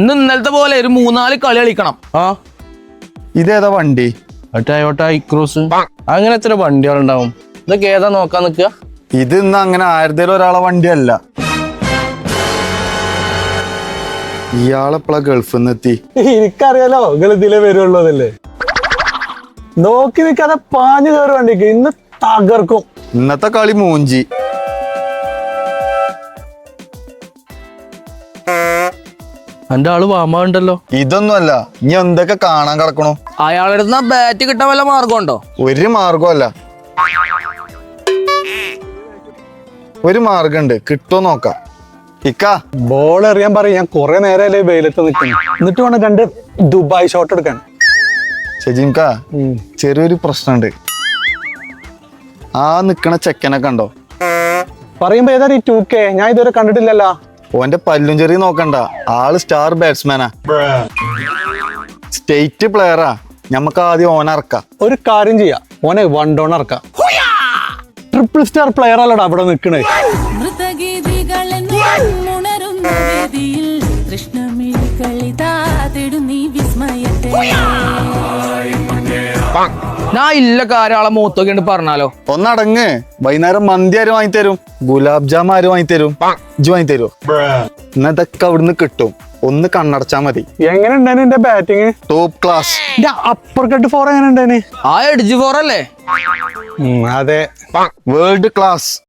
ഇന്നലത്തെ പോലെ ഒരു 3-4 കളി കളിക്കണം. ആ ഇതേതാ വണ്ടി? ടയോട്ട ഐക്രോസ്. അങ്ങനെ എത്ര വണ്ടികളുണ്ടാവും? ഇതൊക്കെ ഏതാ നോക്കാൻ നിക്കുക? ഇത് ഇന്ന് അങ്ങനെ ആരുതേലും ഒരാളെ വണ്ടിയല്ല. ഇയാളെപ്പോഴാ ഗൾഫിൽ നിന്ന് എത്തി? എനിക്കറിയാലോ ഗൾഫിലെ വരുള്ളതല്ലേ. നോക്കി നിൽക്കാതെ പാഞ്ഞു കയറി വണ്ടിക്ക് ഇന്ന് തകർക്കും. ഇന്നത്തെ കളി മൂഞ്ചി. എന്റെ ആള് വാമാണ്ടല്ലോ. ഇതൊന്നുമല്ല, ഇനി എന്തൊക്കെ കാണാൻ കിടക്കണു. അയാളുടെ ബാറ്റ് കിട്ടാൻ വല്ല മാർഗമുണ്ടോ? ഒരു മാർഗമല്ല, ഒരു മാർഗമുണ്ട്, കിട്ടുമോ നോക്കാം. ഇക്ക ബോൾ എറിയാൻ പറയും. ഞാൻ കുറെ നേരമല്ലേ വെയിലത്ത് നിൽക്കുന്നു. എന്നിട്ട് വേണം 2 ദുബായ് ഷോട്ട് എടുക്കാൻ. ഷെജീംക്ക, ചെറിയൊരു പ്രശ്നമുണ്ട്. ആ നിക്കണ ചെക്കനെ കണ്ടോ? പറയുമ്പോ ഏതാ 2K? ഞാൻ ഇതുവരെ കണ്ടിട്ടില്ലല്ലോ. ഓന്റെ പല്ലും ചെറിയ നോക്കണ്ട, ആള് സ്റ്റാർ ബാറ്റ്സ്മാനാ, സ്റ്റേറ്റ് പ്ലെയറാ. ഞമ്മക്ക് ആദ്യം ഓനെ ഇറക്കാം. ഒരു കാര്യം ചെയ്യാം, ഓനെ 1 ഡൗൺ ഇറക്കാം. ട്രിപ്പിൾ സ്റ്റാർ പ്ലെയർ അല്ലടാ അവിടെ നിൽക്കണേ. ഞാൻ ഇല്ല കാര്യം ആളെ മൂത്തൊക്കെ പറഞ്ഞാലോ. ഒന്നടങ്ങ്. വൈകുന്നേരം മന്തി ആര് വാങ്ങിത്തരും? ഗുലാബ് ജാം ആര് വാങ്ങിത്തരും? ഇജ്ജ് വാങ്ങിത്തരുമോ? എന്നാ ഇതൊക്കെ അവിടുന്ന് കിട്ടും, ഒന്ന് കണ്ണടച്ചാ മതി. എങ്ങനെ ഉണ്ടായിരുന്നു എന്റെ batting? Top class. Upper cut 4 എങ്ങനെ ഉണ്ടായിരുന്നു? ആ എഡ്ജ് 4 അല്ലേ? അതെ, വേൾഡ് ക്ലാസ്.